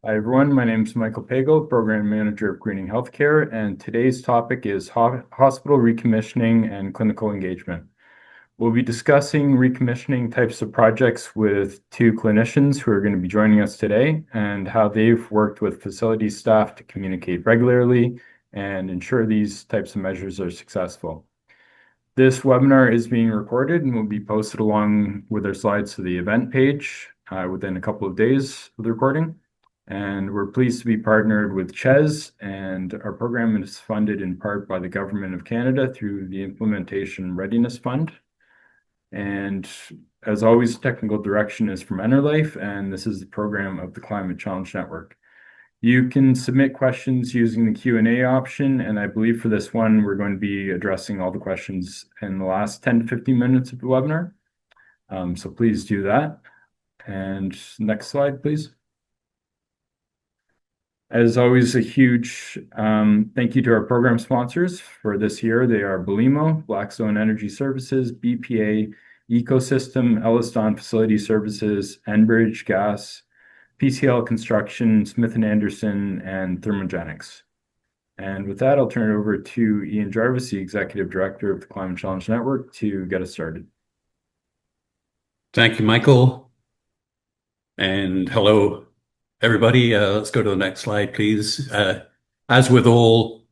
Hi everyone, my name is Michael Pagel, Program Manager of Greening Healthcare, and today's topic is hospital recommissioning and clinical engagement. We'll be discussing recommissioning types of projects with two clinicians who are going to be joining us today and how they've worked with facility staff to communicate regularly and ensure these types of measures are successful. This webinar is being recorded and will be posted along with our slides to the event page within a couple of days of the recording. And we're pleased to be partnered with CHES, and our program is funded in part by the Government of Canada through the Implementation Readiness Fund. And as always, technical direction is from EnerLife, and this is the program of the Climate Challenge Network. You can submit questions using the Q&A option, and I believe for this one, we're going to be addressing all the questions in the last 10 to 15 minutes of the webinar. So please do that. And next slide, please. As always, a huge thank you to our program sponsors for this year. They are Belimo, Blackstone Energy Services, BPA, Ecosystem, Elliston Facility Services, Enbridge Gas, PCL Construction, Smith & Anderson, and Thermogenics. And with that, I'll turn it over to Ian Jarvis, the Executive Director of the Climate Challenge Network, to get us started. Thank you, Michael. And hello, everybody. Let's go to the next slide, please. As with all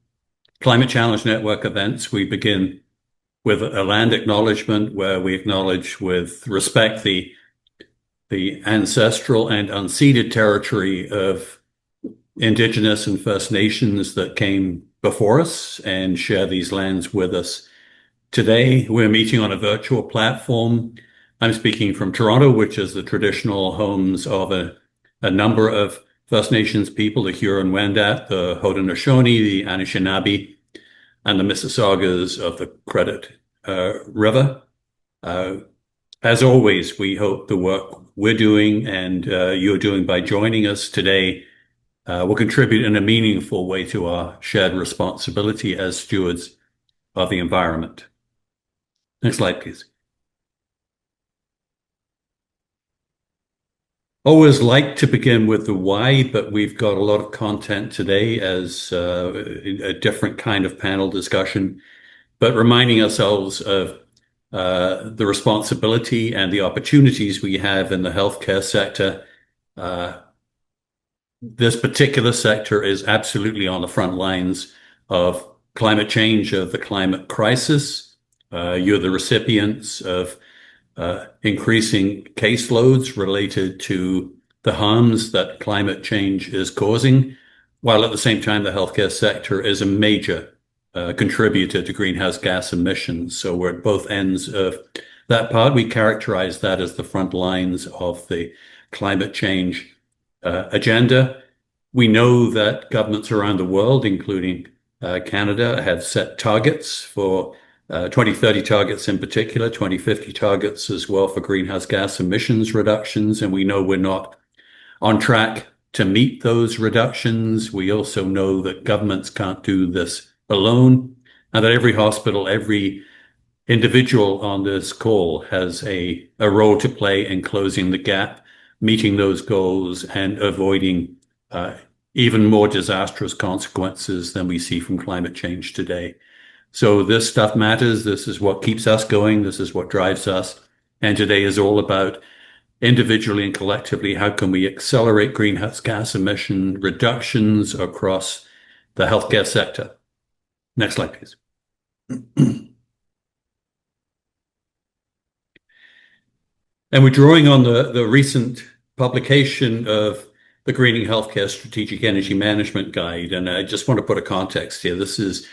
Climate Challenge Network events, we begin with a land acknowledgement where we acknowledge with respect the ancestral and unceded territory of Indigenous and First Nations that came before us and share these lands with us. Today, we're meeting on a virtual platform. I'm speaking from Toronto, which is the traditional homes of a number of First Nations people, the Huron-Wendat, the Haudenosaunee, the Anishinaabe, and the Mississaugas of the Credit River. As always, we hope the work we're doing and you're doing by joining us today will contribute in a meaningful way to our shared responsibility as stewards of the environment. Next slide, please. Always like to begin with the why, but we've got a lot of content today as a different kind of panel discussion, but reminding ourselves of the responsibility and the opportunities we have in the healthcare sector. This particular sector is absolutely on the front lines of climate change, of the climate crisis. You're the recipients of increasing caseloads related to the harms that climate change is causing, while at the same time the healthcare sector is a major contributor to greenhouse gas emissions. So we're at both ends of that part. We characterize that as the front lines of the climate change agenda. We know that governments around the world, including Canada, have set targets for 2030 targets in particular, 2050 targets as well for greenhouse gas emissions reductions. And we know we're not on track to meet those reductions. We also know that governments can't do this alone, and that every hospital, every individual on this call has a role to play in closing the gap, meeting those goals, and avoiding even more disastrous consequences than we see from climate change today. So this stuff matters. This is what keeps us going. This is what drives us. And today is all about individually and collectively, how can we accelerate greenhouse gas emission reductions across the healthcare sector? Next slide, please. And we're drawing on the recent publication of the Greening Healthcare Strategic Energy Management Guide. And I just want to put a context here. This is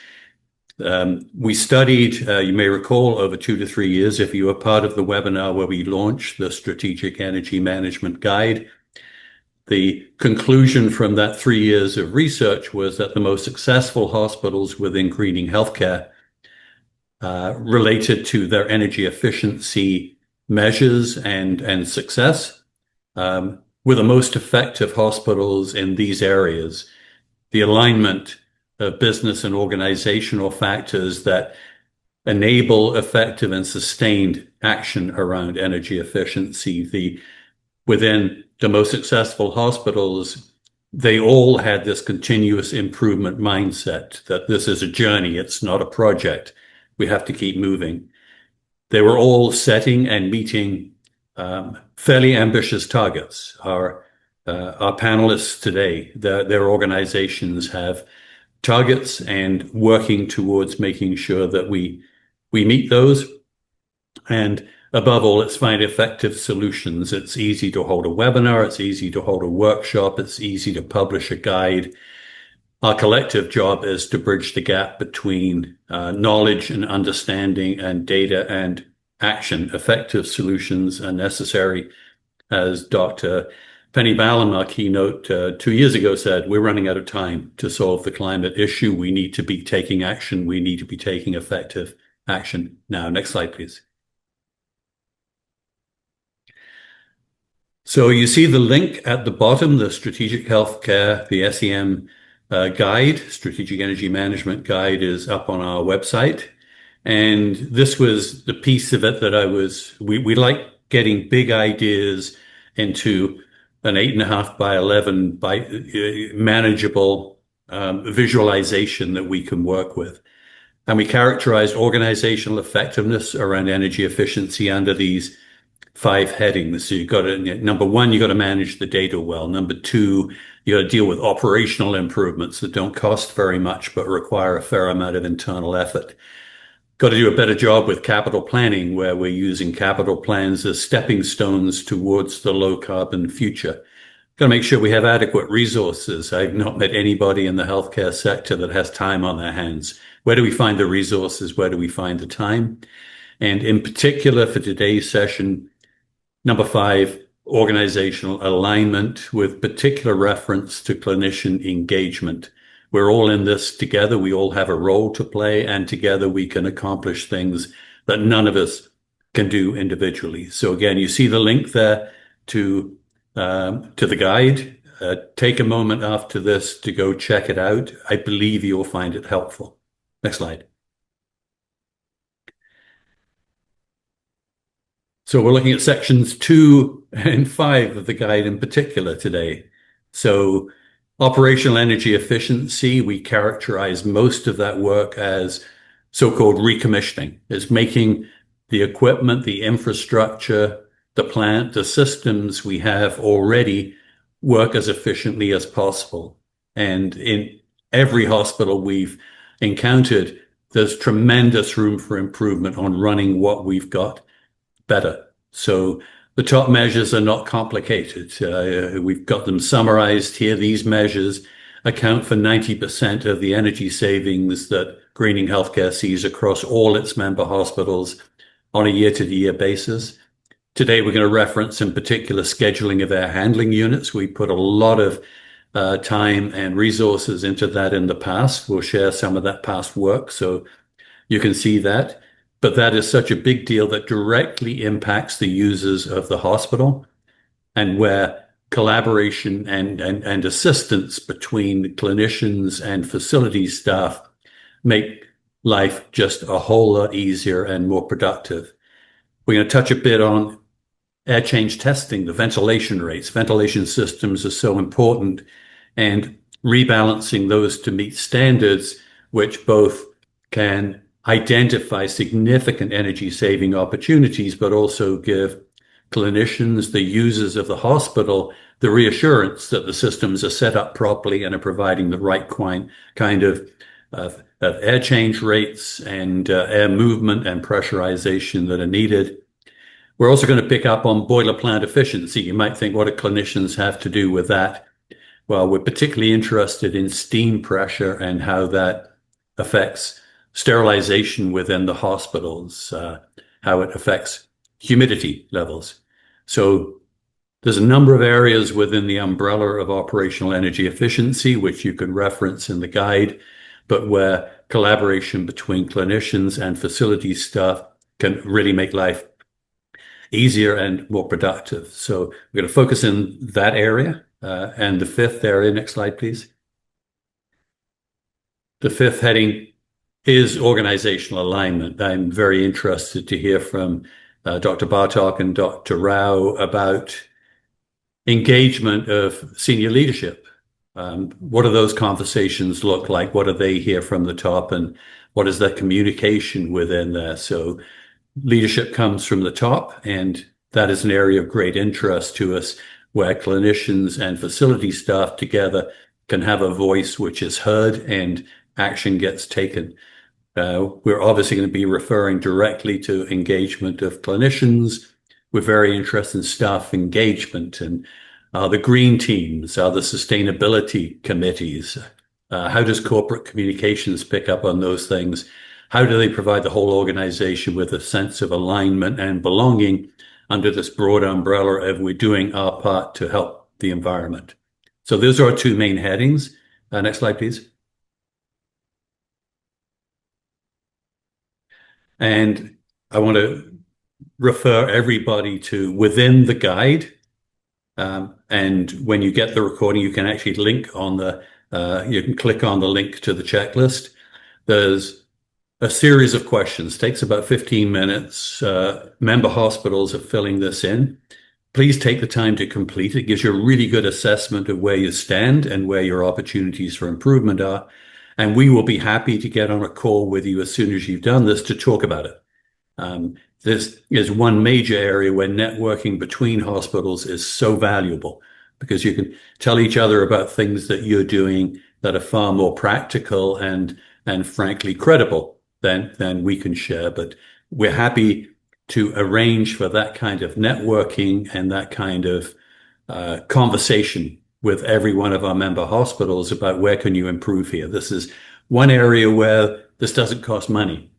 we studied, you may recall, over 2 to 3 years, if you were part of the webinar where we launched the Strategic Energy Management Guide. The conclusion from that 3 years of research was that the most successful hospitals within greening healthcare related to their energy efficiency measures and success were the most effective hospitals in these areas. The alignment of business and organizational factors that enable effective and sustained action around energy efficiency. Within the most successful hospitals, they all had this continuous improvement mindset that this is a journey, it's not a project. We have to keep moving. They were all setting and meeting fairly ambitious targets. Our panelists today, their organizations have targets and working towards making sure that we meet those. And above all, let's find effective solutions. It's easy to hold a webinar. It's easy to hold a workshop. It's easy to publish a guide. Our collective job is to bridge the gap between knowledge and understanding and data and action. Effective solutions are necessary. As Dr. Penny Ballum, our keynote 2 years ago, said, we're running out of time to solve the climate issue. We need to be taking action. We need to be taking effective action now. Next slide, please. So you see the link at the bottom, the Strategic Healthcare, the SEM guide, Strategic Energy Management Guide, is up on our website. And this was the piece of it that we like getting big ideas into an 8.5 by 11 by manageable visualization that we can work with. And we characterized organizational effectiveness around energy efficiency under these 5 headings. So you've got to, number 1, you've got to manage the data well. Number 2, you got to deal with operational improvements that don't cost very much, but require a fair amount of internal effort. Got to do a better job with capital planning, where we're using capital plans as stepping stones towards the low carbon future. Got to make sure we have adequate resources. I've not met anybody in the healthcare sector that has time on their hands. Where do we find the resources? Where do we find the time? And in particular for today's session, number 5, organizational alignment with particular reference to clinician engagement. We're all in this together. We all have a role to play, and together we can accomplish things that none of us can do individually. So again, you see the link there to the guide. Take a moment after this to go check it out. I believe you'll find it helpful. Next slide. So we're looking at sections 2 and 5 of the guide in particular today. So operational energy efficiency, we characterize most of that work as so-called recommissioning. It's making the equipment, the infrastructure, the plant, the systems we have already work as efficiently as possible. And in every hospital we've encountered, there's tremendous room for improvement on running what we've got better. So the top measures are not complicated. We've got them summarized here. These measures account for 90% of the energy savings that Greening Healthcare sees across all its member hospitals on a year-to-year basis. Today, we're going to reference in particular scheduling of air handling units. We put a lot of time and resources into that in the past. We'll share some of that past work so you can see that. But that is such a big deal that directly impacts the users of the hospital, and where collaboration and assistance between clinicians and facility staff make life just a whole lot easier and more productive. We're going to touch a bit on air change testing, the ventilation rates. Ventilation systems are so important, and rebalancing those to meet standards, which both can identify significant energy saving opportunities, but also give clinicians, the users of the hospital, the reassurance that the systems are set up properly and are providing the right kind of air change rates and air movement and pressurization that are needed. We're also going to pick up on boiler plant efficiency. You might think, what do clinicians have to do with that? Well, we're particularly interested in steam pressure and how that affects sterilization within the hospitals, how it affects humidity levels. So there's a number of areas within the umbrella of operational energy efficiency, which you can reference in the guide, but where collaboration between clinicians and facility staff can really make life easier and more productive. So we're going to focus in that area. And the 5th area, next slide, please. The 5th heading is organizational alignment. I'm very interested to hear from Dr. Bartok and Dr. Rao about engagement of senior leadership What do those conversations look like? What do they hear from the top, and what is their communication within there? So leadership comes from the top, and that is an area of great interest to us, where clinicians and facility staff together can have a voice which is heard and action gets taken. We're obviously going to be referring directly to engagement of clinicians. We're very interested in staff engagement and the green teams, the sustainability committees. How does corporate communications pick up on those things? How do they provide the whole organization with a sense of alignment and belonging under this broad umbrella of we're doing our part to help the environment? So those are our two main headings. Next slide, please. And I want to refer everybody to within the guide. And when you get the recording, you can actually you can click on the link to the checklist. There's a series of questions. It takes about 15 minutes. Member hospitals are filling this in. Please take the time to complete it. It gives you a really good assessment of where you stand and where your opportunities for improvement are. And we will be happy to get on a call with you as soon as you've done this to talk about it. This is one major area where networking between hospitals is so valuable, because you can tell each other about things that you're doing that are far more practical and frankly credible than we can share. But we're happy to arrange for that kind of networking and that kind of conversation with every one of our member hospitals about where can you improve here. This is one area where this doesn't cost money,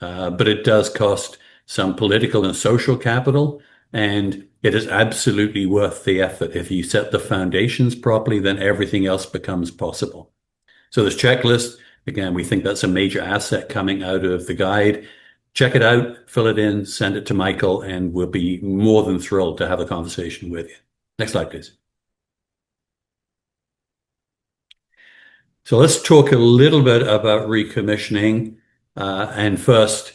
but it does cost some political and social capital, and it is absolutely worth the effort. If you set the foundations properly, then everything else becomes possible. So this checklist, again, we think that's a major asset coming out of the guide. Check it out, fill it in, send it to Michael, and we'll be more than thrilled to have a conversation with you. Next slide, please. So let's talk a little bit about recommissioning. And first,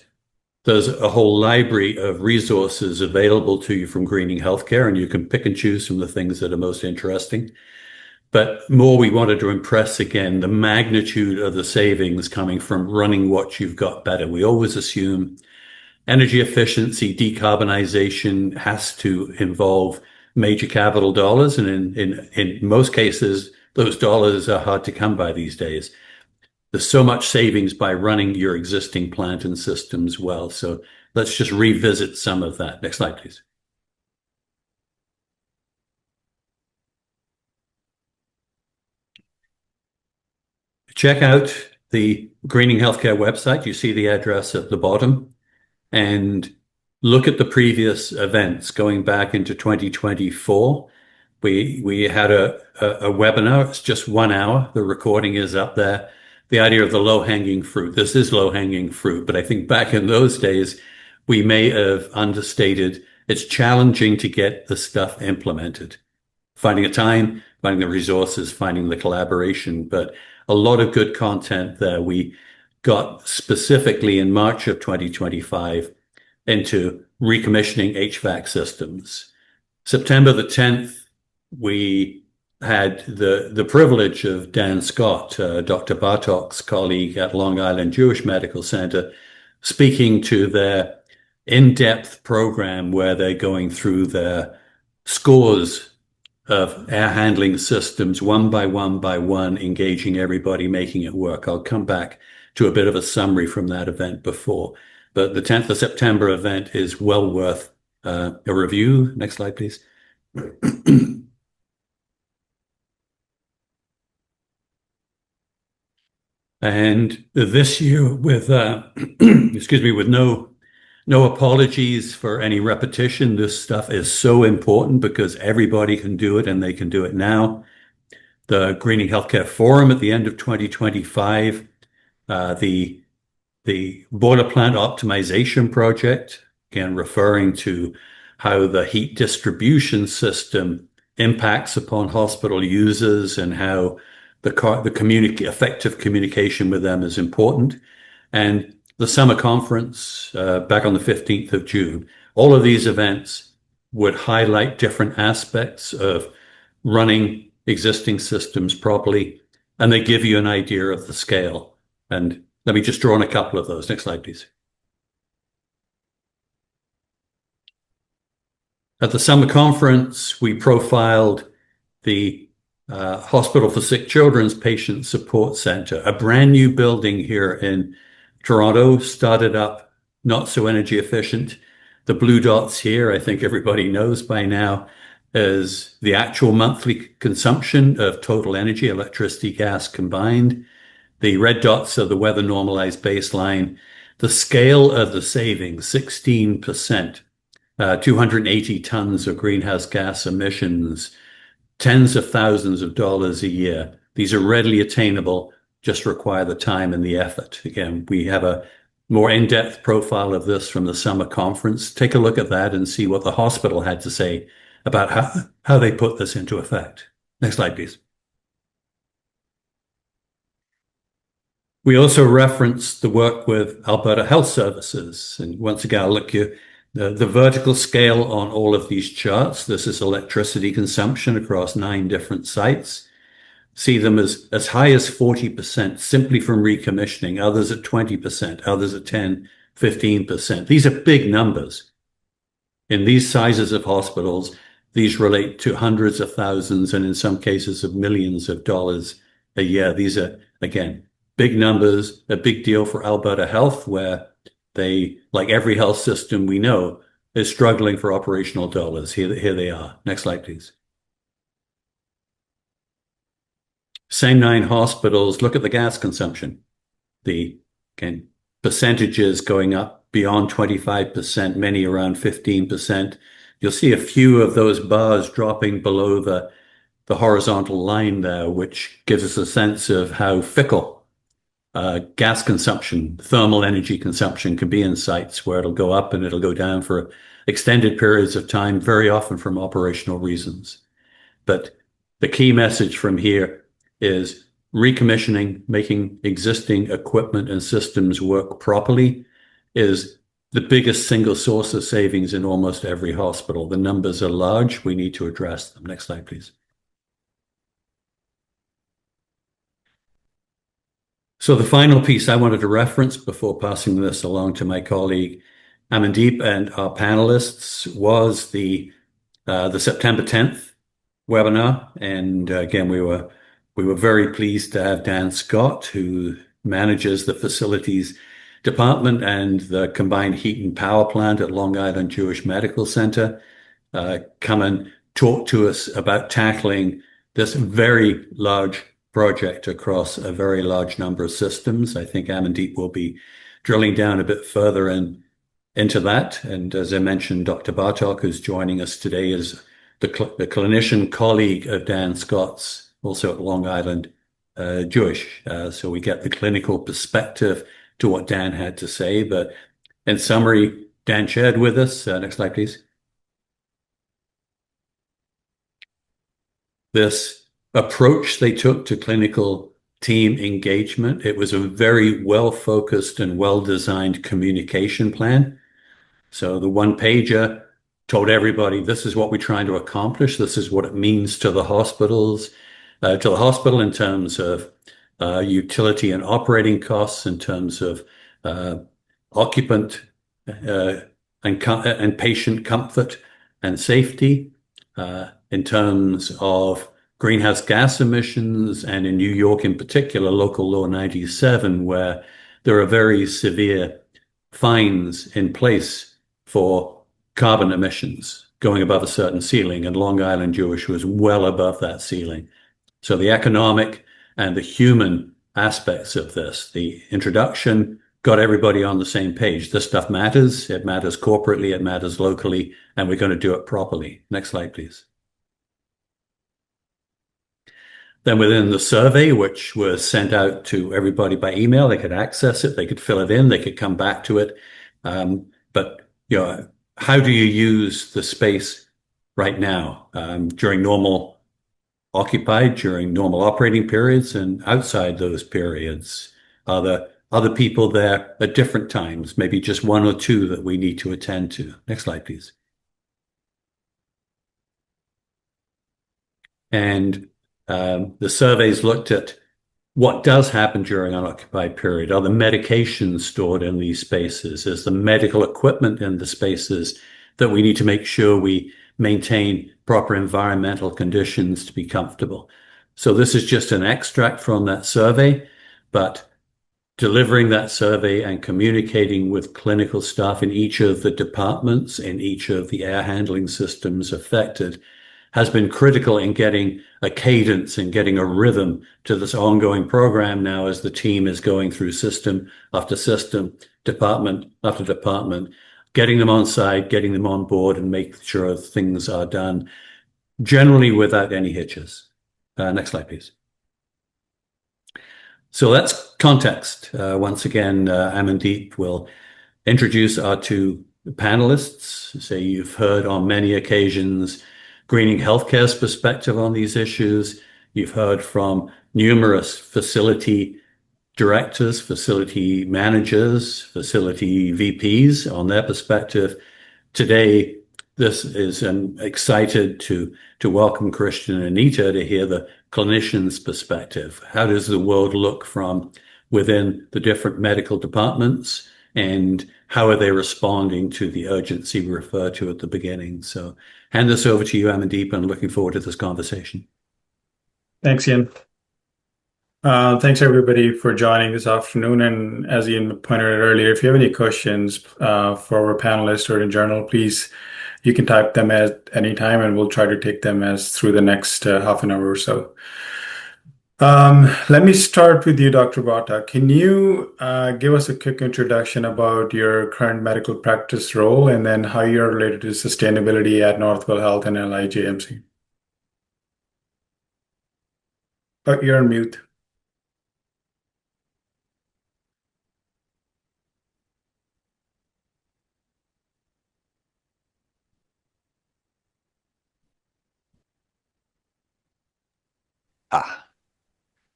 there's a whole library of resources available to you from Greening Healthcare, and you can pick and choose from the things that are most interesting. But more, we wanted to impress again the magnitude of the savings coming from running what you've got better. We always assume energy efficiency, decarbonization has to involve major capital dollars, and in most cases, those dollars are hard to come by these days. There's so much savings by running your existing plant and systems well. So let's just revisit some of that. Next slide, please. Check out the Greening Healthcare website. You see the address at the bottom, and look at the previous events going back into 2024. We had a webinar. It's just 1 hour. The recording is up there. The idea of the low-hanging fruit. This is low-hanging fruit, but I think back in those days, we may have understated it's challenging to get the stuff implemented. Finding a time, finding the resources, finding the collaboration, but a lot of good content there. We got specifically in March of 2025 into recommissioning HVAC systems. September the 10th, we had the privilege of Dan Scott, Dr. Bartok's colleague at Long Island Jewish Medical Center, speaking to their in-depth program where they're going through their scores of air handling systems, one by one, engaging everybody, making it work. I'll come back to a bit of a summary from that event before. But the 10th of September event is well worth a review. Next slide, please. And this year with, with no apologies for any repetition. This stuff is so important because everybody can do it and they can do it now. The Greening Healthcare Forum at the end of 2025, the boiler plant optimization project, again, referring to how the heat distribution system impacts upon hospital users and how the effective communication with them is important. And the summer conference back on the 15th of June. All of these events would highlight different aspects of running existing systems properly, and they give you an idea of the scale. And let me just draw on a couple of those. Next slide, please. At the summer conference, we profiled the Hospital for Sick Children's Patient Support Center, a brand new building here in Toronto, started up, not so energy efficient. The blue dots here, I think everybody knows by now, is the actual monthly consumption of total energy, electricity, gas combined. The red dots are the weather normalized baseline. The scale of the savings, 16%, 280 tons of greenhouse gas emissions, tens of thousands of dollars a year. These are readily attainable, just require the time and the effort. Again, we have a more in-depth profile of this from the summer conference. Take a look at that and see what the hospital had to say about how they put this into effect. Next slide, please. We also referenced the work with Alberta Health Services. And once again, I'll look you the vertical scale on all of these charts. This is electricity consumption across 9 different sites. See them as high as 40% simply from recommissioning, others at 20%, others at 10, 15%. These are big numbers. In these sizes of hospitals, these relate to hundreds of thousands and in some cases of millions of dollars a year. These are, again, big numbers, a big deal for Alberta Health, where they, like every health system we know, is struggling for operational dollars. Here they are. Next slide, please. Same 9 hospitals. Look at the gas consumption. The, again, percentages going up beyond 25%, many around 15%. You'll see a few of those bars dropping below the horizontal line there, which gives us a sense of how fickle gas consumption, thermal energy consumption can be in sites where it'll go up and it'll go down for extended periods of time, very often from operational reasons. But the key message from here is recommissioning, making existing equipment and systems work properly is the biggest single source of savings in almost every hospital. The numbers are large. We need to address them. Next slide, please. So the final piece I wanted to reference before passing this along to my colleague Amandeep and our panelists was the September 10th webinar. And again, we were very pleased to have Dan Scott, who manages the facilities department and the combined heat and power plant at Long Island Jewish Medical Center, come and talk to us about tackling this very large project across a very large number of systems. I think Amandeep will be drilling down a bit further into that. And as I mentioned, Dr. Bartok, who's joining us today, is the clinician colleague of Dan Scott's, also at Long Island Jewish. So we get the clinical perspective to what Dan had to say. But in summary, Dan shared with us, next slide, please, this approach they took to clinical team engagement. It was a very well-focused and well-designed communication plan. So the one-pager told everybody, this is what we're trying to accomplish. This is what it means to the hospitals, to the hospital in terms of utility and operating costs, in terms of occupant and patient comfort and safety, in terms of greenhouse gas emissions, and in New York in particular, Local Law 97, where there are very severe fines in place for carbon emissions going above a certain ceiling, and Long Island Jewish was well above that ceiling. So the economic and the human aspects of this, the introduction, got everybody on the same page. This stuff matters. It matters corporately. It matters locally, and we're going to do it properly. Next slide, please. Then within the survey, which was sent out to everybody by email, they could access it, they could fill it in, they could come back to it. But how do you use the space right now during normal occupied, during normal operating periods, and outside those periods? Are there other people there at different times, maybe just 1 or 2 that we need to attend to? Next slide, please. And The surveys looked at what does happen during unoccupied period. Are the medications stored in these spaces? Is the medical equipment in the spaces that we need to make sure we maintain proper environmental conditions to be comfortable? So this is just an extract from that survey, but delivering that survey and communicating with clinical staff in each of the departments, in each of the air handling systems affected, has been critical in getting a cadence and getting a rhythm to this ongoing program now as the team is going through system after system, department after department, getting them on side, getting them on board, and making sure things are done generally without any hitches. Next slide, please. So that's context. Once again, Amandeep will introduce our two panelists. So you've heard on many occasions Greening Healthcare's perspective on these issues. You've heard from numerous facility directors, facility managers, facility VPs on their perspective. Today, this is excited to welcome Christian and Anita to hear the clinician's perspective. How does the world look from within the different medical departments, and how are they responding to the urgency we referred to at the beginning? So hand this over to you, Amandeep, and looking forward to this conversation. Thanks, Ian. Thanks everybody for joining this afternoon. And as Ian pointed out earlier, if you have any questions for our panelists or in general, please, you can type them at any time and we'll try to take them as through the next half an hour or so. Let me start with you, Dr. Bhatta. Can you give us a quick introduction about your current medical practice role and then how you're related to sustainability at Northwell Health and LIJMC? Oh, you're on mute.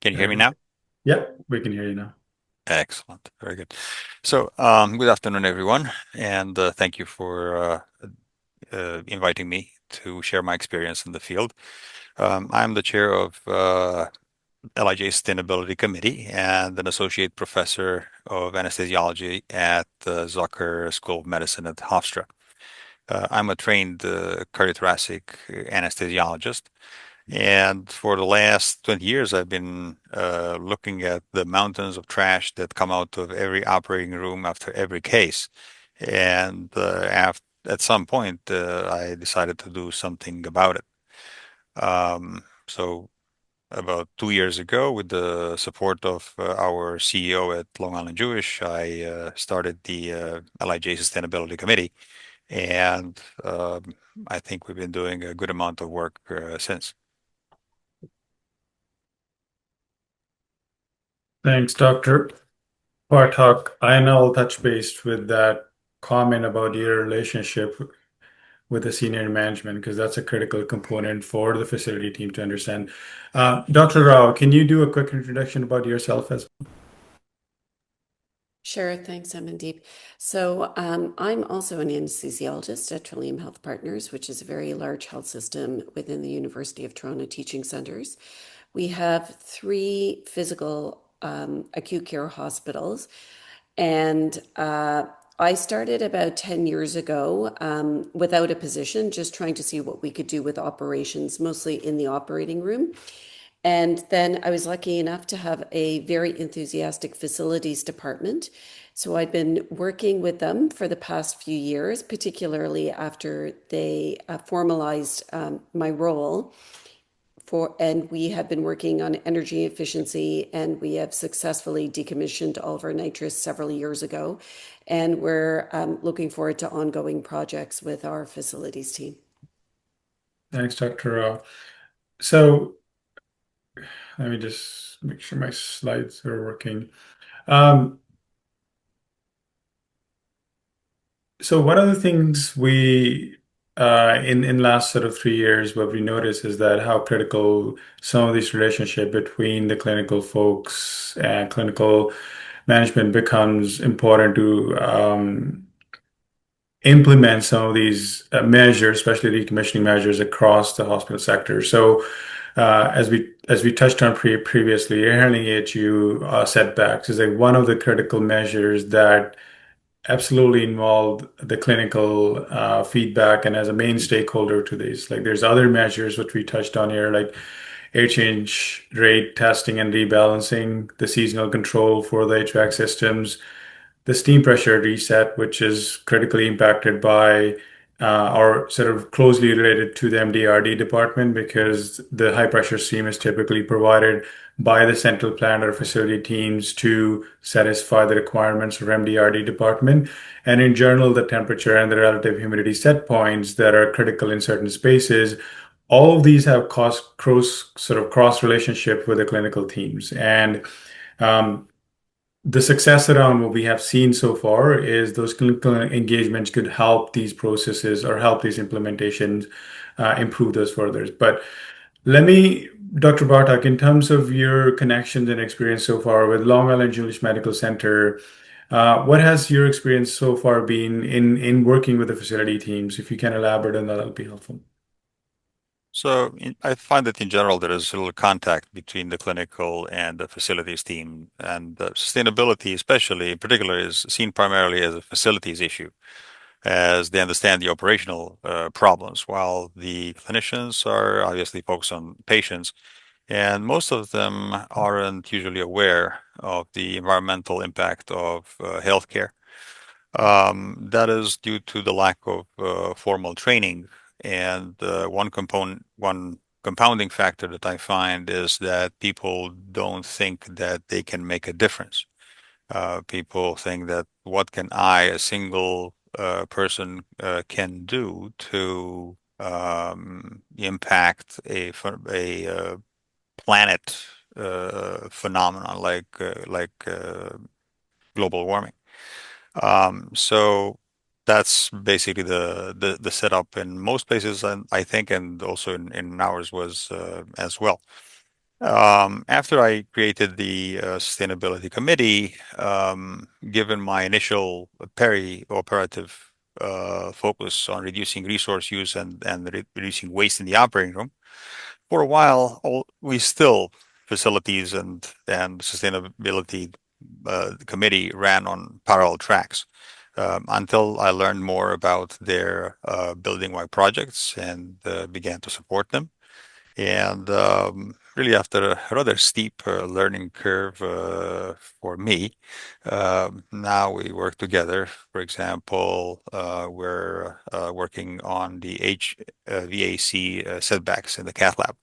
Can you hear me now? Yep, we can hear you now. Excellent. Very good. So, good afternoon, everyone, and thank you for inviting me to share my experience in the field. I'm the chair of LIJ Sustainability Committee and an associate professor of anesthesiology at the Zucker School of Medicine at Hofstra. I'm a trained cardiothoracic anesthesiologist. And for the last 20 years, I've been looking at the mountains of trash that come out of every operating room after every case. And at some point, I decided to do something about it. So about 2 years ago, with the support of our CEO at Long Island Jewish, I started the LIJ Sustainability Committee. And I think we've been doing a good amount of work since. Thanks, Dr. Bartok. I know I'll touch base with that comment about your relationship with the senior management because that's a critical component for the facility team to understand. Dr. Rao, can you do a quick introduction about yourself as well? Sure, thanks, Amandeep. So I'm also an anesthesiologist at Trillium Health Partners, which is a very large health system within the University of Toronto teaching centers. We have 3 physical acute care hospitals, and I started about 10 years ago without a position, just trying to see what we could do with operations, mostly in the operating room. And then I was lucky enough to have a very enthusiastic facilities department. So I'd been working with them for the past few years, particularly after they formalized my role. And we have been working on energy efficiency, and we have successfully decommissioned all of our nitrous several years ago. And we're looking forward to ongoing projects with our facilities team. Thanks, Dr. Rao. So let me just make sure my slides are working. So one of the things we in last sort of 3 years, what we noticed is that how critical some of this relationship between the clinical folks and clinical management becomes important to implement some of these measures, especially decommissioning measures across the hospital sector. So as we touched on previously, air handling AHU setbacks is like one of the critical measures that absolutely involved the clinical feedback and as a main stakeholder to this. Like there's other measures which we touched on here, like air change rate testing and rebalancing, the seasonal control for the HVAC systems, the steam pressure reset, which is critically impacted by or sort of closely related to the MDRD department because the high pressure steam is typically provided by the central plant or facility teams to satisfy the requirements of MDRD department. And in general, the temperature and the relative humidity set points that are critical in certain spaces, all of these have cross relationship with the clinical teams. And um, the success around what we have seen so far is those clinical engagements could help these processes or help these implementations improve those further. But let me, Dr. Bartak, in terms of your connections and experience so far with Long Island Jewish Medical Center, what has your experience so far been in working with the facility teams? If you can elaborate on that, that'll be helpful. So I find that in general there is a little contact between the clinical and the facilities team, and sustainability, especially in particular, is seen primarily as a facilities issue, as they understand the operational problems, while the clinicians are obviously focused on patients, and most of them aren't usually aware of the environmental impact of healthcare. That is due to the lack of formal training. And one compounding factor that I find is that people don't think that they can make a difference. People think that what can I, a single person, can do to impact a planet phenomenon like global warming. So that's basically the setup in most places, and I think, and also in ours was as well. After I created the sustainability committee, given my initial peri-operative focus on reducing resource use and reducing waste in the operating room, for a while, we still facilities and sustainability committee ran on parallel tracks until I learned more about their building-wide projects and began to support them. And really, after a rather steep learning curve for me, now we work together. For example, we're working on the HVAC setbacks in the cath lab.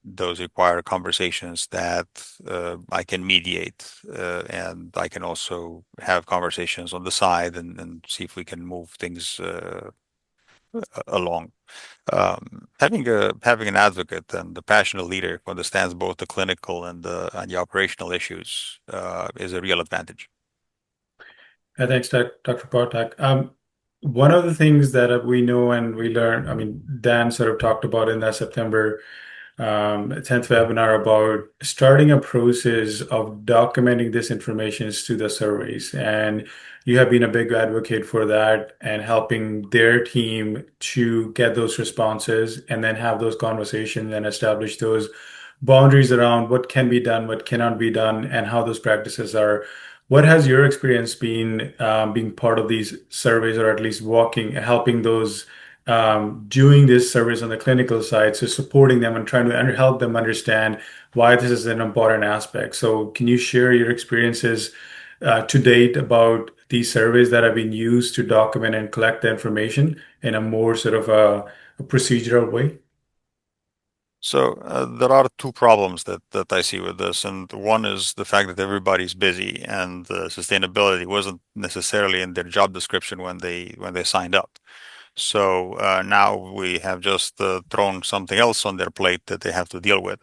Those require conversations that I can mediate, and I can also have conversations on the side and see if we can move things along. Having an advocate and a passionate leader who understands both the clinical and the operational issues is a real advantage. Thanks, Dr. Bartak. One of the things that we know and we learned, I mean, Dan sort of talked about in that September 10th webinar about starting a process of documenting this information to the surveys. And you have been a big advocate for that and helping their team to get those responses and then have those conversations and establish those boundaries around what can be done, what cannot be done, and how those practices are. What has your experience been being part of these surveys, or at least helping those doing this service on the clinical side, so supporting them and trying to help them understand why this is an important aspect. So can you share your experiences to date about these surveys that have been used to document and collect the information in a more sort of a procedural way? So there are two problems that I see with this, and one is the fact that everybody's busy, and sustainability wasn't necessarily in their job description when they signed up. So now we have just thrown something else on their plate that they have to deal with.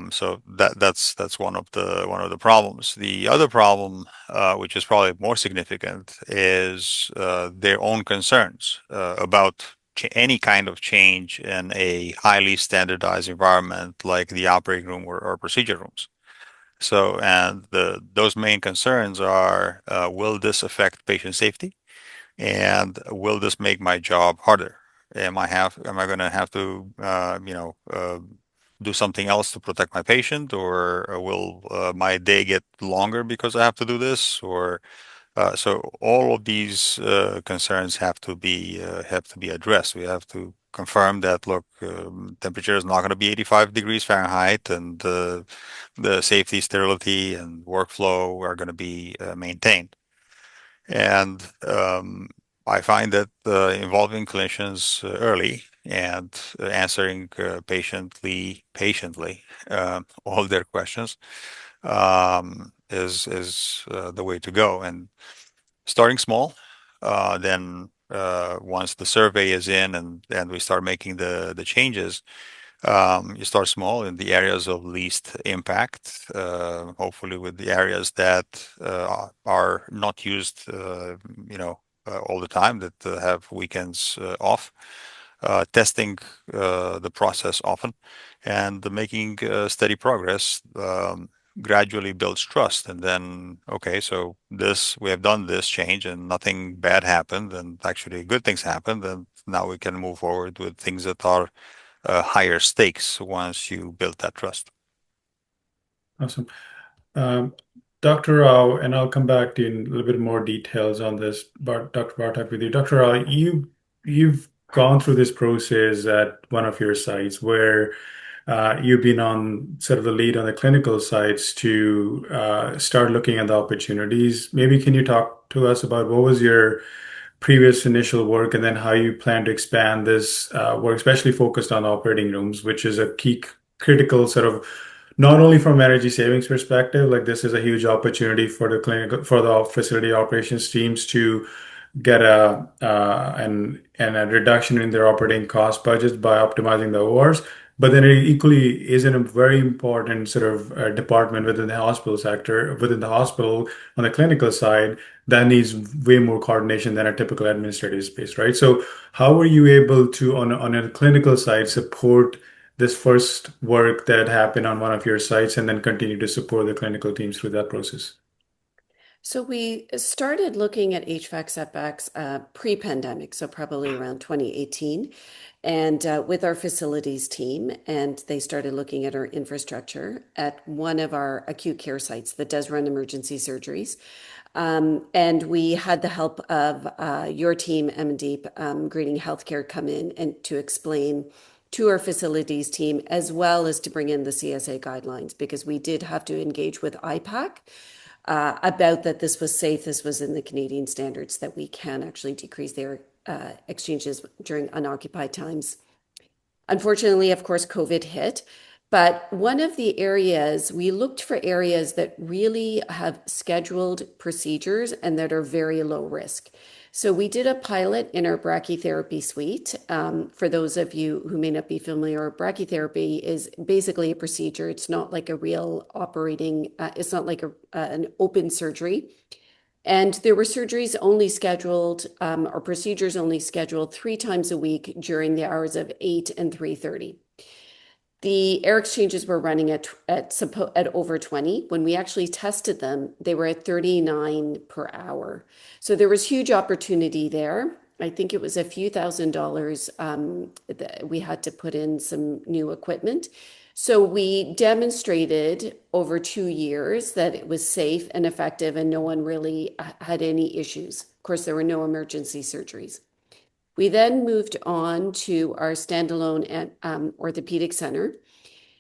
So that's one of the problems. The other problem, which is probably more significant, is their own concerns about any kind of change in a highly standardized environment like the operating room or procedure rooms. So, and those main concerns are, will this affect patient safety? And will this make my job harder? am I going to have to, do something else to protect my patient, or will my day get longer because I have to do this? Or so all of these concerns have to be addressed. We have to confirm that, look, temperature is not going to be 85 degrees Fahrenheit, and the safety, sterility, and workflow are going to be maintained. And I find that involving clinicians early and answering patiently all their questions is the way to go. And starting small, then once the survey is in and we start making the changes, you start small in the areas of least impact, hopefully with the areas that are not used, all the time, that have weekends off. Testing the process often, and making steady progress gradually builds trust. And then, okay, so we have done this change and nothing bad happened, and actually good things happened, and now we can move forward with things that are higher stakes once you build that trust. Awesome. Um, Dr. Rao, and I'll come back to you in a little bit more details on this, but Dr. Bartak with you. Dr. Rao, you've gone through this process at one of your sites where you've been on sort of the lead on the clinical sites to start looking at the opportunities. Maybe can you talk to us about what was your previous initial work, and then how you plan to expand this work, especially focused on operating rooms, which is a key critical sort of, not only from energy savings perspective, like this is a huge opportunity for the clinical, for the facility operations teams to get a reduction in their operating cost budgets by optimizing the ORs. But then it equally is in a very important sort of department within the hospital sector, within the hospital on the clinical side, that needs way more coordination than a typical administrative space, right? So how were you able to, on a clinical side, support this first work that happened on one of your sites and then continue to support the clinical teams through that process? So we started looking at HVAC setbacks pre-pandemic, so probably around 2018, and with our facilities team, and they started looking at our infrastructure at one of our acute care sites that does run emergency surgeries. And we had the help of your team, M&D, Greening Healthcare, come in and to explain to our facilities team, as well as to bring in the CSA guidelines, because we did have to engage with IPAC about that this was safe, this was in the Canadian standards, that we can actually decrease their exchanges during unoccupied times. Unfortunately, of course, COVID hit. But one of the areas, we looked for areas that really have scheduled procedures and that are very low risk. So we did a pilot in our brachytherapy suite. For those of you who may not be familiar, brachytherapy is basically a procedure. It's not like a real operating, it's not like an open surgery. And there were surgeries only scheduled, or procedures only scheduled 3 times a week during the hours of 8 and 3:30. The air exchanges were running at over 20. When we actually tested them, they were at 39 per hour. So there was huge opportunity there. I think it was a few $1,000s that we had to put in some new equipment. So we demonstrated over 2 years that it was safe and effective, and no one really had any issues. Of course, there were no emergency surgeries. We then moved on to our standalone orthopedic center,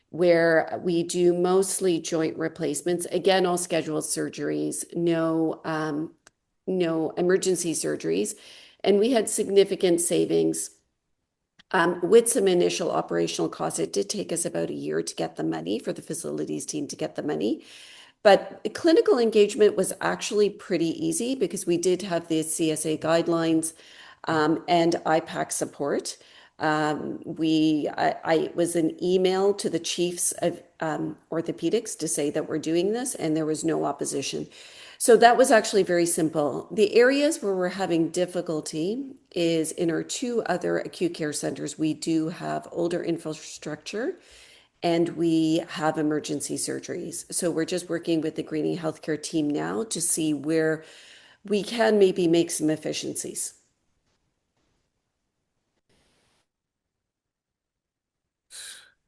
where we do mostly joint replacements. Again, all scheduled surgeries, no emergency surgeries. And we had significant savings with some initial operational costs. It did take us about a year to get the money, for the facilities team to get the money. But clinical engagement was actually pretty easy because we did have the CSA guidelines and IPAC support. It was an email to the chiefs of orthopedics to say that we're doing this, and there was no opposition. So that was actually very simple. The areas where we're having difficulty is in our 2 other acute care centers. We do have older infrastructure, and we have emergency surgeries. So we're just working with the Greening Healthcare team now to see where we can maybe make some efficiencies.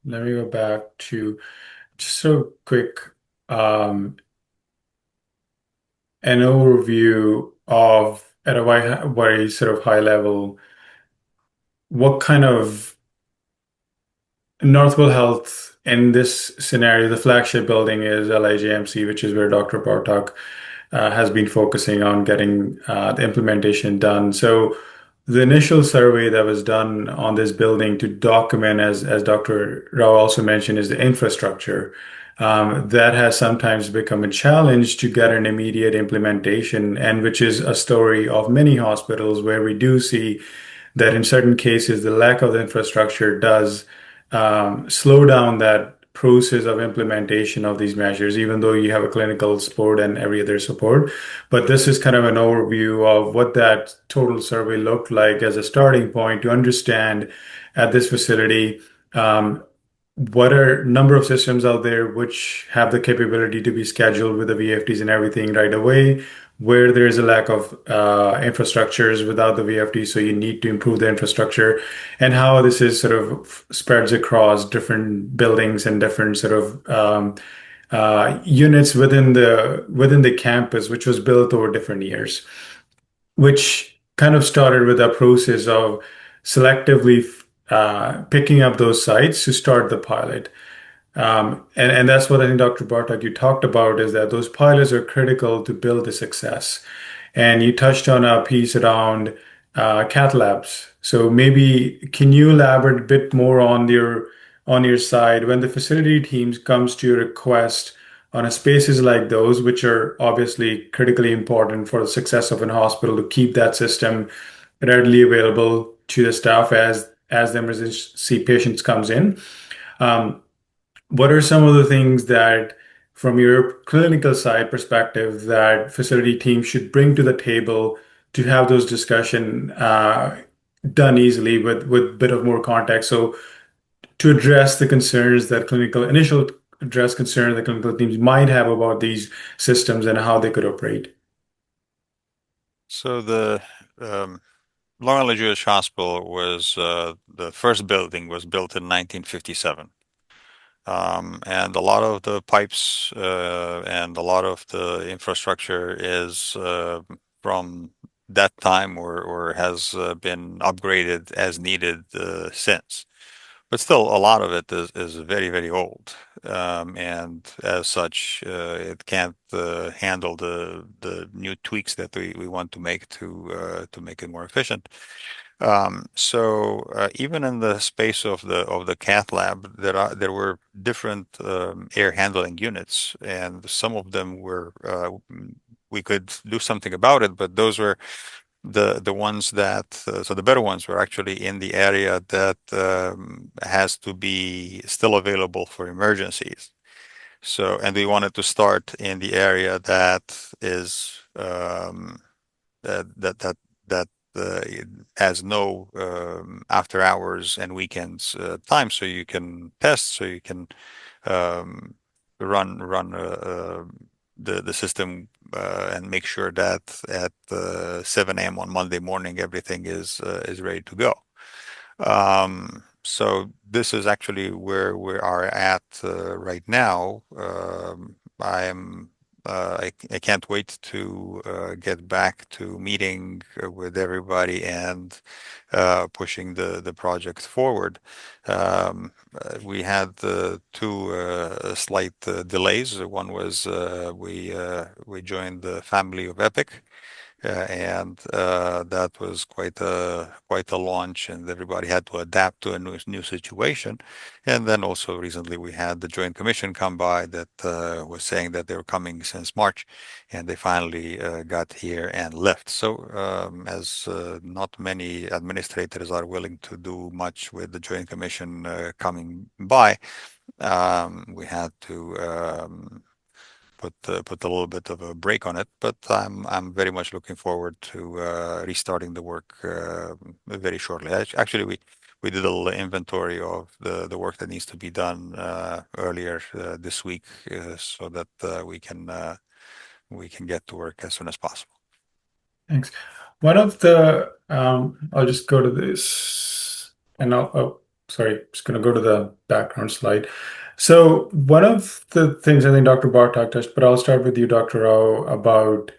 let me go back to just a quick um, an overview of at a very sort of high level, what kind of Northwell Health in this scenario, the flagship building is LIJMC, which is where Dr. Bartok has been focusing on getting the implementation done. So the initial survey that was done on this building to document, as Dr. Rao also mentioned, is the infrastructure. That has sometimes become a challenge to get an immediate implementation, and which is a story of many hospitals where we do see that in certain cases, the lack of the infrastructure does slow down that process of implementation of these measures, even though you have a clinical support and every other support. But this is kind of an overview of what that total survey looked like as a starting point to understand at this facility what are number of systems out there which have the capability to be scheduled with the VFDs and everything right away, where there is a lack of infrastructures without the VFD, so you need to improve the infrastructure, and how this is sort of spreads across different buildings and different sort of units within the campus, which was built over different years, which kind of started with a process of selectively picking up those sites to start the pilot. And that's what I think, Dr. Bartok, you talked about, is that those pilots are critical to build the success. And you touched on a piece around cath labs. So maybe can you elaborate a bit more on your side when the facility teams comes to your request on a spaces like those, which are obviously critically important for the success of an hospital to keep that system readily available to the staff as the emergency patients comes in. Um, what are some of the things that, from your clinical side perspective, that facility teams should bring to the table to have those discussion done easily with a bit of more context? So to address the concerns that clinical initial address concerns that clinical teams might have about these systems and how they could operate. So the Long Island Jewish Hospital was the first building was built in 1957. And a lot of the pipes and a lot of the infrastructure is from that time or has been upgraded as needed since. But still, a lot of it is very, very old. And as such, it can't handle the new tweaks that we want to make it more efficient. So even in the space of the cath lab, there were different air handling units, and some of them were we could do something about it, but those were the ones that so the better ones were actually in the area that has to be still available for emergencies. So, and we wanted to start in the area that is that it has no after hours and weekends time, so you can test, so you can um, run the system and make sure that at 7 a.m. on Monday morning everything is ready to go. So this is actually where we are at right now. I can't wait to get back to meeting with everybody and pushing the project forward. We had two slight delays. One was we joined the family of Epic, and that was quite a launch, and everybody had to adapt to a new situation. And then also recently we had the Joint Commission come by that was saying that they were coming since March, and they finally got here and left. So as not many administrators are willing to do much with the Joint Commission coming by, we had to put a little bit of a break on it, but I'm very much looking forward to restarting the work very shortly. Actually, we did a little inventory of the work that needs to be done earlier this week, so that we can get to work as soon as possible. Thanks. One of the I'll just go to this and I'll sorry, just going to go to the background slide. So one of the things I think Dr. Bartok touched, but I'll start with you, Dr. Rao, about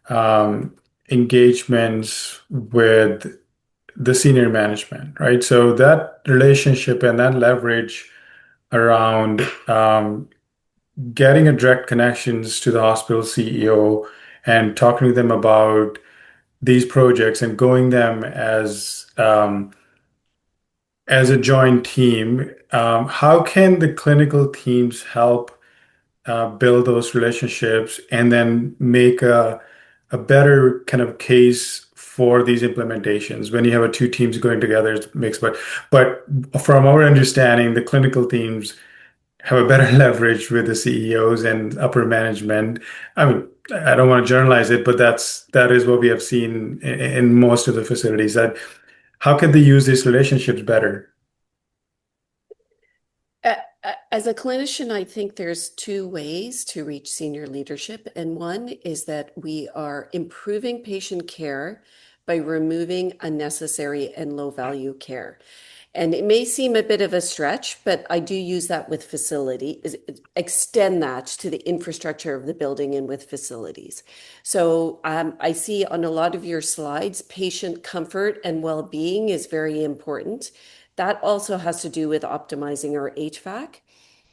um, engagements with the senior management, right? So that relationship and that leverage around getting a direct connections to the hospital CEO and talking to them about these projects and going them as a joint team. How can the clinical teams help build those relationships and then make a better kind of case for these implementations? When you have two teams going together, it makes, but from our understanding, the clinical teams have a better leverage with the CEOs and upper management. I mean, I don't want to generalize it, but that is what we have seen in most of the facilities. That how can they use these relationships better? As a clinician, I think there's two ways to reach senior leadership. And one is that we are improving patient care by removing unnecessary and low value care. And it may seem a bit of a stretch, but I do use that with extend that to the infrastructure of the building and with facilities. So I see on a lot of your slides, patient comfort and well-being is very important. That also has to do with optimizing our HVAC.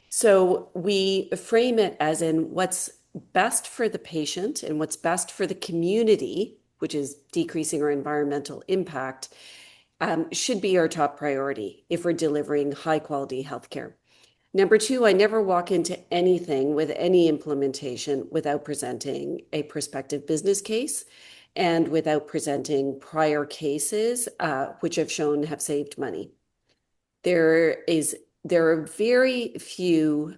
So we frame it as in what's best for the patient and what's best for the community, which is decreasing our environmental impact, should be our top priority if we're delivering high quality healthcare. Number two, I never walk into anything with any implementation without presenting a prospective business case and without presenting prior cases which have shown have saved money. There are very few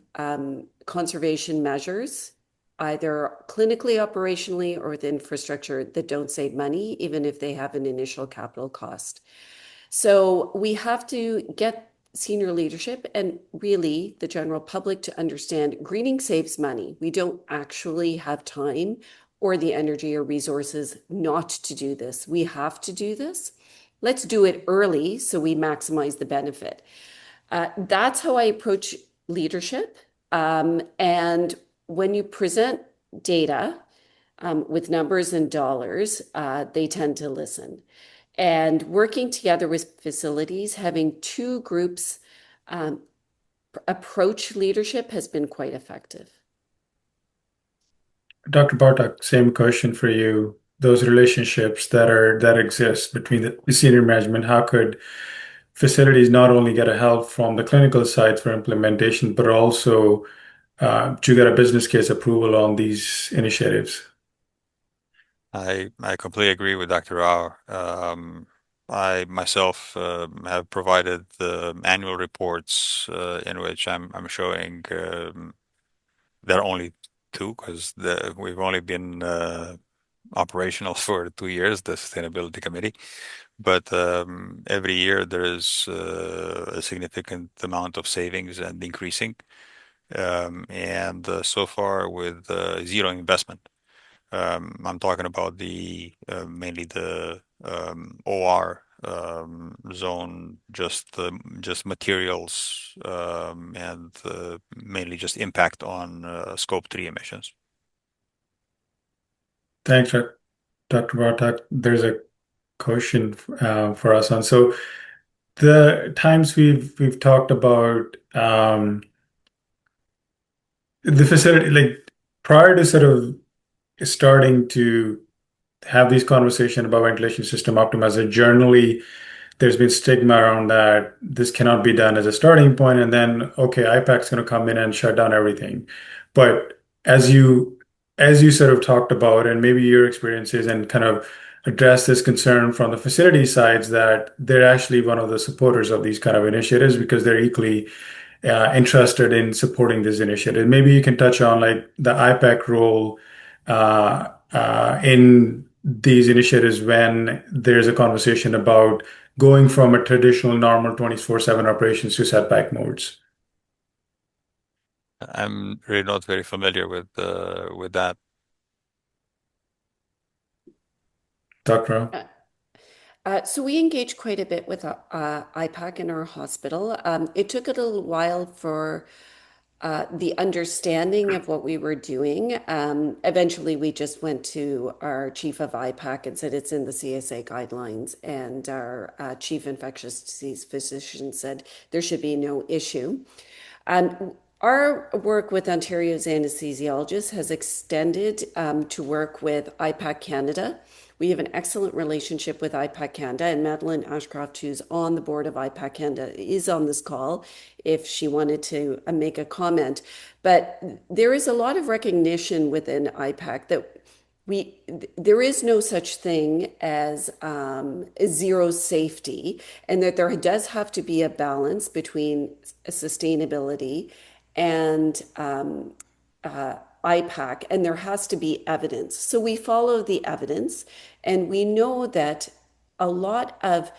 conservation measures, either clinically, operationally, or with infrastructure that don't save money, even if they have an initial capital cost. So we have to get senior leadership and really the general public to understand greening saves money. We don't actually have time or the energy or resources not to do this. We have to do this. Let's do it early so we maximize the benefit. That's how I approach leadership. And when you present data with numbers and dollars, they tend to listen. And working together with facilities, having two groups approach leadership has been quite effective. Dr. Bartok, same question for you. Those relationships that exist between the senior management, how could facilities not only get a help from the clinical side for implementation, but also to get a business case approval on these initiatives? I completely agree with Dr. Rao. I myself have provided the annual reports in which I'm showing there are only two because we've only been operational for 2 years, the sustainability committee. But every year there is a significant amount of savings and increasing, and so far with zero investment. I'm talking about the mainly the OR zone, just materials and mainly just impact on scope 3 emissions. Thanks, Dr. Bartok. There's a question for us on. So the times we've talked about the facility, like prior to sort of starting to have these conversations about ventilation system optimizer, generally there's been stigma around that this cannot be done as a starting point, and then okay, IPAC's going to come in and shut down everything. But as you sort of talked about, and maybe your experiences and kind of address this concern from the facility sides, that they're actually one of the supporters of these kind of initiatives because they're equally interested in supporting this initiative. Maybe you can touch on like the IPAC role in these initiatives when there's a conversation about going from a traditional normal 24/7 operations to setback modes. I'm really not very familiar with that. Dr. Uh, So we engage quite a bit with IPAC in our hospital. It took a little while for the understanding of what we were doing. Eventually, we just went to our chief of IPAC and said it's in the CSA guidelines, and our chief infectious disease physician said there should be no issue. Our work with Ontario's anesthesiologists has extended to work with IPAC Canada. We have an excellent relationship with IPAC Canada, and Madeline Ashcroft, who's on the board of IPAC Canada, is on this call if she wanted to make a comment. But there is a lot of recognition within IPAC that there is no such thing as zero safety, and that there does have to be a balance between sustainability and IPAC, and there has to be evidence. So we follow the evidence, and we know that a lot of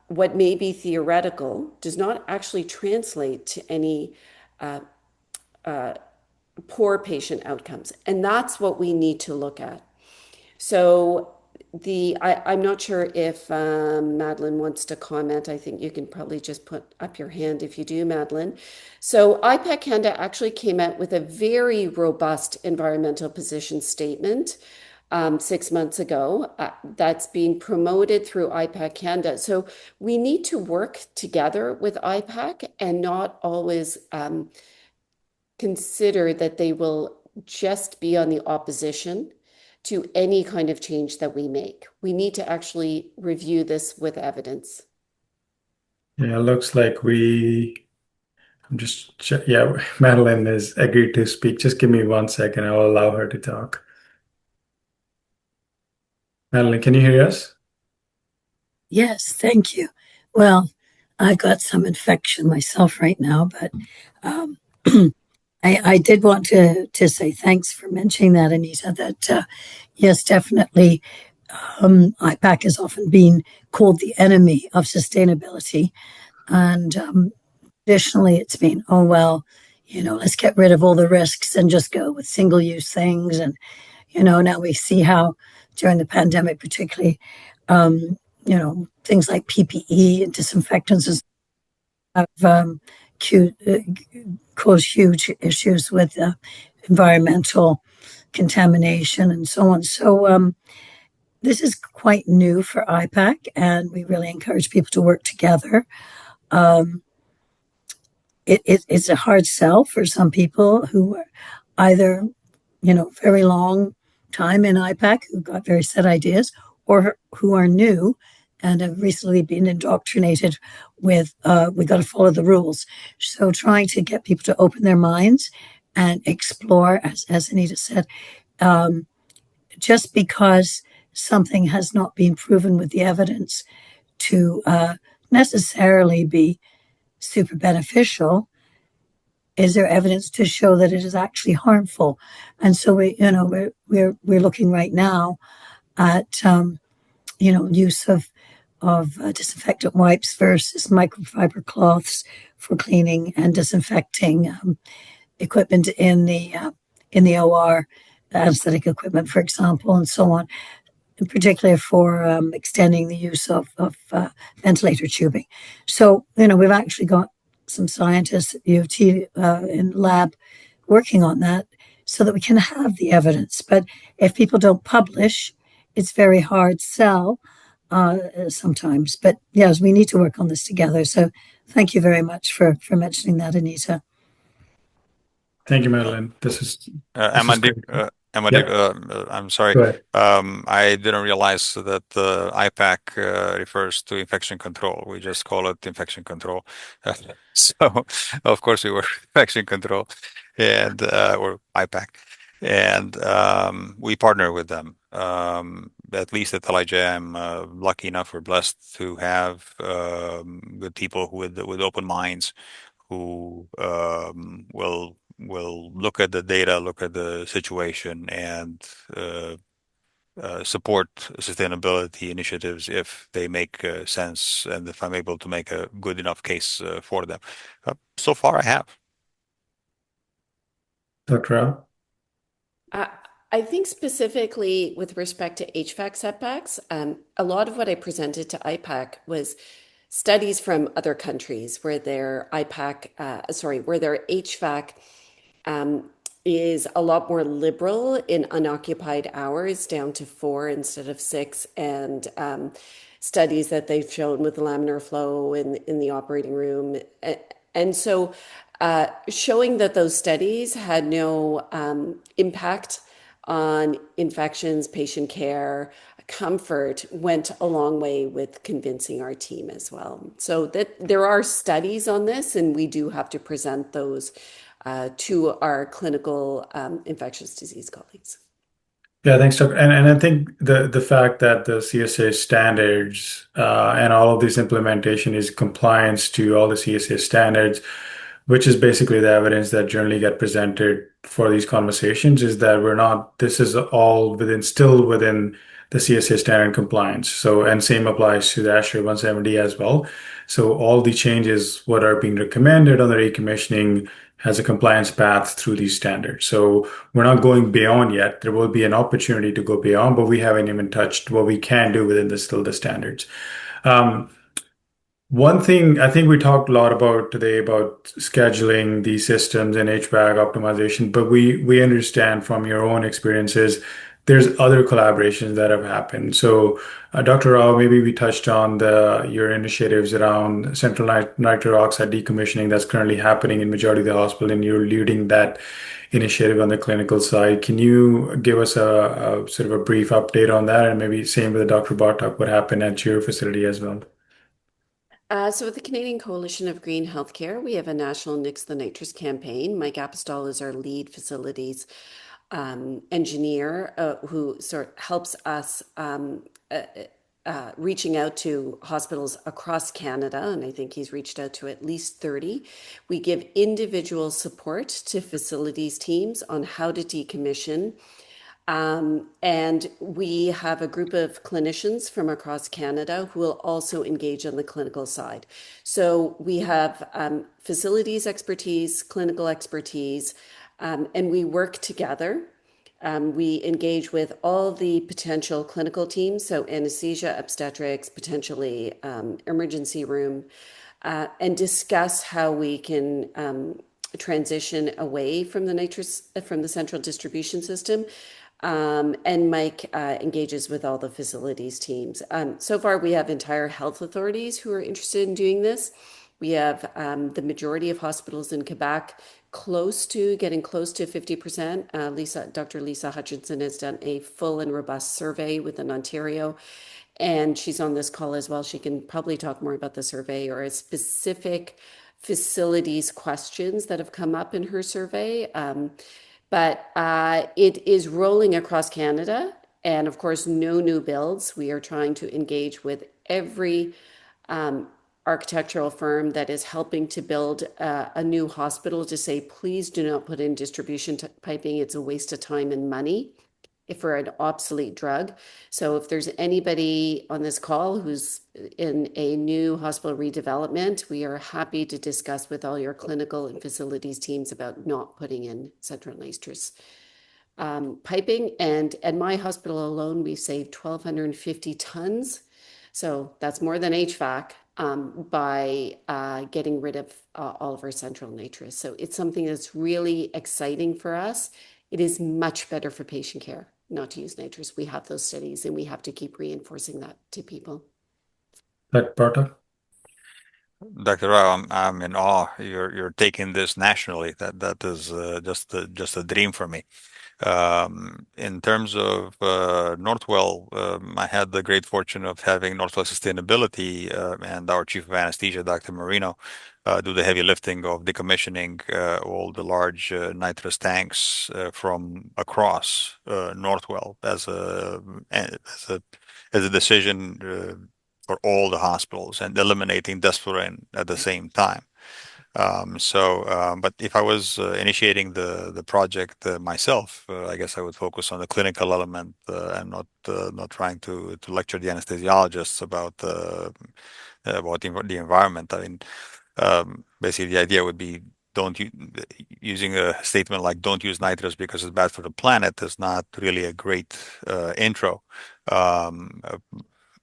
what may be theoretical does not actually translate to any poor patient outcomes. And that's what we need to look at. So I'm not sure if Madeline wants to comment. I think you can probably just put up your hand if you do, Madeline. So IPAC Canada actually came out with a very robust environmental position statement 6 months ago that's being promoted through IPAC Canada. So we need to work together with IPAC and not always consider that they will just be on the opposition to any kind of change that we make. We need to actually review this with evidence. Yeah, it looks like yeah, Madeline has agreed to speak. Just give me 1 second. I'll allow her to talk. Madeline, can you hear us? Yes, thank you. Well, I got some infection myself right now, but um, I did want to say thanks for mentioning that, Anita. That yes, definitely, IPAC has often been called the enemy of sustainability, and traditionally it's been, oh well, let's get rid of all the risks and just go with single-use things. And now we see how during the pandemic, particularly, things like PPE and disinfectants have caused huge issues with environmental contamination and so on. So this is quite new for IPAC, and we really encourage people to work together. Um, it's a hard sell for some people who are either, very long time in IPAC, who got very set ideas, or who are new and have recently been indoctrinated with, we got to follow the rules. So trying to get people to open their minds and explore, as Anita said, just because something has not been proven with the evidence to necessarily be super beneficial, is there evidence to show that it is actually harmful? And so we're looking right now at use of disinfectant wipes versus microfiber cloths for cleaning and disinfecting, equipment in the OR, anesthetic equipment, for example, and so on, and particularly for extending the use of ventilator tubing. So, we've actually got some scientists at UT in the lab working on that so that we can have the evidence. But if people don't publish, it's very hard sell sometimes. But yes, we need to work on this together. So thank you very much for mentioning that, Anita. Thank you, Madeline. This is Amandeep, great. Amandeep, Yeah, I'm sorry. go ahead. I didn't realize that the IPAC refers to infection control. We just call it infection control. So, of course, we were infection control and or IPAC, and we partner with them. At least at LIJ, I'm lucky enough or blessed to have good people with open minds who will look at the data, look at the situation, and support sustainability initiatives if they make sense and if I'm able to make a good enough case for them. So far, I have. Dr. Rao? I think specifically with respect to HVAC setbacks, a lot of what I presented to IPAC was studies from other countries where their where their HVAC um, is a lot more liberal in unoccupied hours, down to 4 instead of 6, and studies that they've shown with laminar flow in the operating room. And so showing that those studies had no impact on infections, patient care, comfort went a long way with convincing our team as well. So that there are studies on this, and we do have to present those to our clinical infectious disease colleagues. Yeah, thanks, Doc. And I think the fact that the CSA standards and all of this implementation is compliance to all the CSA standards, which is basically the evidence that generally get presented for these conversations, is that we're not, this is all still within the CSA standard compliance. So, and same applies to the ASHRAE 170 as well. So all the changes, what are being recommended on the recommissioning has a compliance path through these standards. So we're not going beyond yet. There will be an opportunity to go beyond, but we haven't even touched what we can do within the standards. One thing I think we talked a lot about today about scheduling these systems and HVAC optimization, but we understand from your own experiences, there's other collaborations that have happened. So, Dr. Rao, maybe we touched on your initiatives around central nitric oxide decommissioning that's currently happening in majority of the hospital, and you're leading that initiative on the clinical side. Can you give us a sort of a brief update on that, and maybe same with Dr. Bartok, what happened at your facility as well? So with the Canadian Coalition of Green Healthcare, we have a national Nix the Nitrous campaign. Mike Apostol is our lead facilities engineer who sort of helps us reaching out to hospitals across Canada, and I think he's reached out to at least 30. We give individual support to facilities teams on how to decommission. And we have a group of clinicians from across Canada who will also engage on the clinical side. So we have facilities expertise, clinical expertise, and we work together. We engage with all the potential clinical teams, so anesthesia, obstetrics, potentially emergency room, and discuss how we can transition away from the central distribution system. And Mike engages with all the facilities teams. So far, we have entire health authorities who are interested in doing this. We have the majority of hospitals in Quebec getting close to 50%. Dr. Lisa Hutchinson has done a full and robust survey within Ontario, and she's on this call as well. She can probably talk more about the survey or specific facilities questions that have come up in her survey. But it is rolling across Canada, and of course, no new builds. We are trying to engage with every architectural firm that is helping to build a new hospital to say, please do not put in distribution piping. It's a waste of time and money for an obsolete drug. So if there's anybody on this call who's in a new hospital redevelopment, we are happy to discuss with all your clinical and facilities teams about not putting in central nitrous piping. And at my hospital alone, we've saved 1,250 tons. So that's more than HVAC by getting rid of all of our central nitrous. So it's something that's really exciting for us. It is much better for patient care not to use nitrous. We have those studies, and we have to keep reinforcing that to people. Dr. Bartok? Dr. Rao, I'm in awe. You're taking this nationally. That is just a dream for me. In terms of Northwell, I had the great fortune of having Northwell Sustainability and our chief of anesthesia, Dr. Marino, do the heavy lifting of decommissioning all the large nitrous tanks from across Northwell as a decision for all the hospitals and eliminating desflurane at the same time. But if I was initiating the project myself, I guess I would focus on the clinical element and not trying to lecture the anesthesiologists about the environment. I mean, basically the idea would be using a statement like "don't use nitrous because it's bad for the planet" is not really a great intro. Um, uh,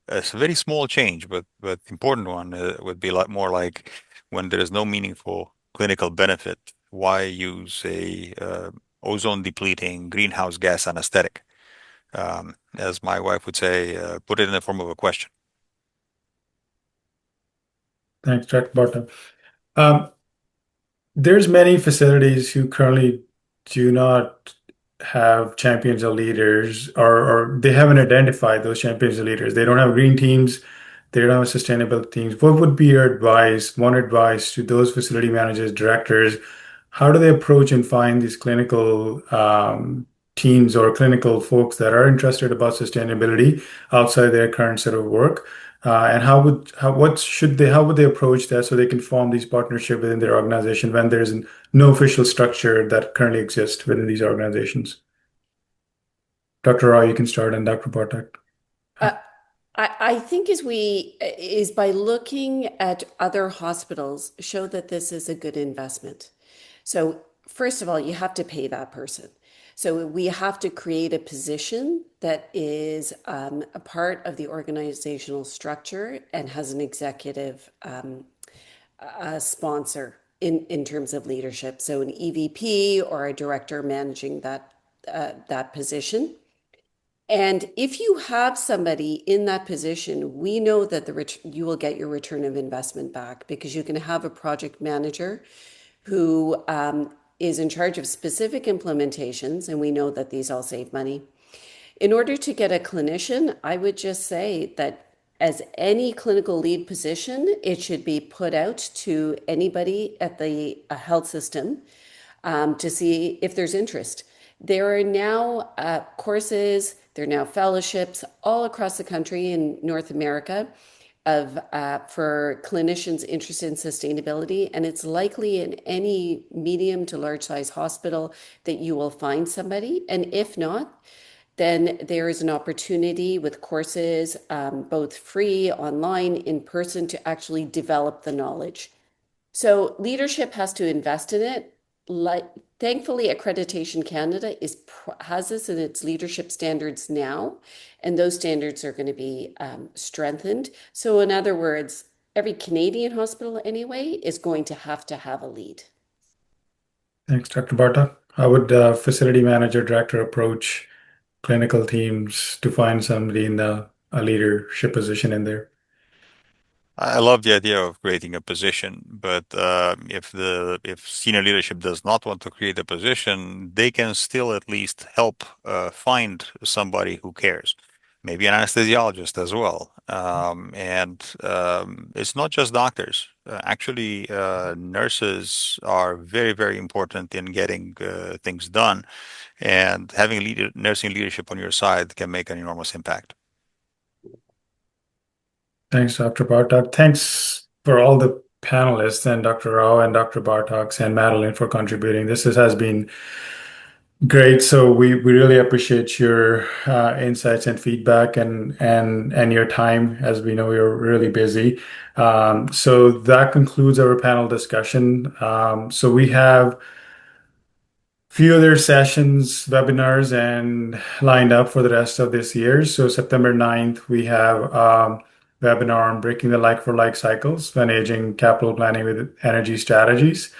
it's a very small change, but important one would be more like when there is no meaningful clinical benefit, why use a ozone depleting greenhouse gas anesthetic? As my wife would say, put it in the form of a question. Thanks, Dr. Barta. There's many facilities who currently do not have champions or leaders, or they haven't identified those champions or leaders. They don't have green teams, they don't have sustainability teams. What would be your advice, one advice to those facility managers, directors? How do they approach and find these clinical teams or clinical folks that are interested about sustainability outside their current set of work? And how would they approach that so they can form these partnerships within their organization when there's no official structure that currently exists within these organizations? Dr. Roy, you can start, and Dr. Bartak. I think is by looking at other hospitals, show that this is a good investment. So first of all, you have to pay that person. So we have to create a position that is a part of the organizational structure and has an executive sponsor in terms of leadership. So an EVP or a director managing that position. And if you have somebody in that position, we know that you will get your return of investment back, because you can have a project manager who is in charge of specific implementations, and we know that these all save money. In order to get a clinician, I would just say that as any clinical lead position, it should be put out to anybody at the health system to see if there's interest. There are now courses, there are now fellowships all across the country in North America for clinicians interested in sustainability, and it's likely in any medium to large size hospital that you will find somebody. And if not, then there is an opportunity with courses, both free, online, in person, to actually develop the knowledge. So leadership has to invest in it. Thankfully, Accreditation Canada has this in its leadership standards now, and those standards are going to be strengthened. So in other words, every Canadian hospital anyway is going to have a lead. Thanks, Dr. Barta. How would a facility manager, director approach clinical teams to find somebody in a leadership position in there? I love the idea of creating a position, but if senior leadership does not want to create a position, they can still at least help find somebody who cares. Maybe an anesthesiologist as well. It's not just doctors. Actually, nurses are very, very important in getting things done, and having nursing leadership on your side can make an enormous impact. Thanks, Dr. Bartak. Thanks for all the panelists, and Dr. Rao and Dr. Bartak and Madeline for contributing. This has been great. So we really appreciate your insights and feedback and your time, as we know you're really busy. So that concludes our panel discussion. So we have few other sessions, webinars, and lined up for the rest of this year. So September 9th, we have webinar on breaking the like-for-like cycles, managing capital planning with energy strategies.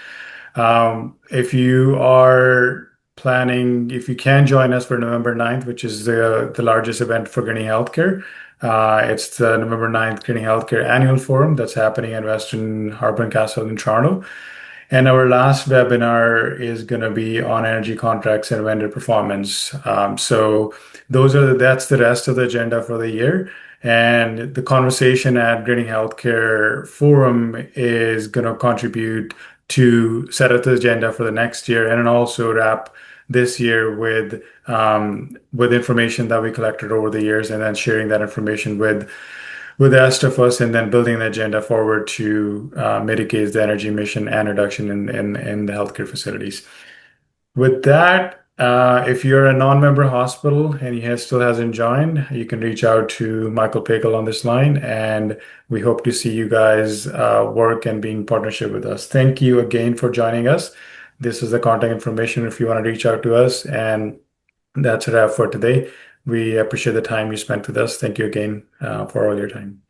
If you are planning, if you can join us for November 9th, which is the largest event for Greening Healthcare, it's the November 9th Greening Healthcare Annual Forum that's happening at Western Harbour and Castle in Toronto. And our last webinar is going to be on energy contracts and vendor performance. So that's the rest of the agenda for the year. And the conversation at Greening Healthcare Forum is going to contribute to set up the agenda for the next year, and also wrap this year with information that we collected over the years, and then sharing that information with the rest of us, and then building an agenda forward to mitigate the energy emission and reduction in the healthcare facilities. With that, If you're a non-member hospital and still hasn't joined, you can reach out to Michael Pagel on this line, and we hope to see you guys work and be in partnership with us. Thank you again for joining us. This is the contact information if you want to reach out to us, and that's a wrap for today. We appreciate the time you spent with us. Thank you again for all your time.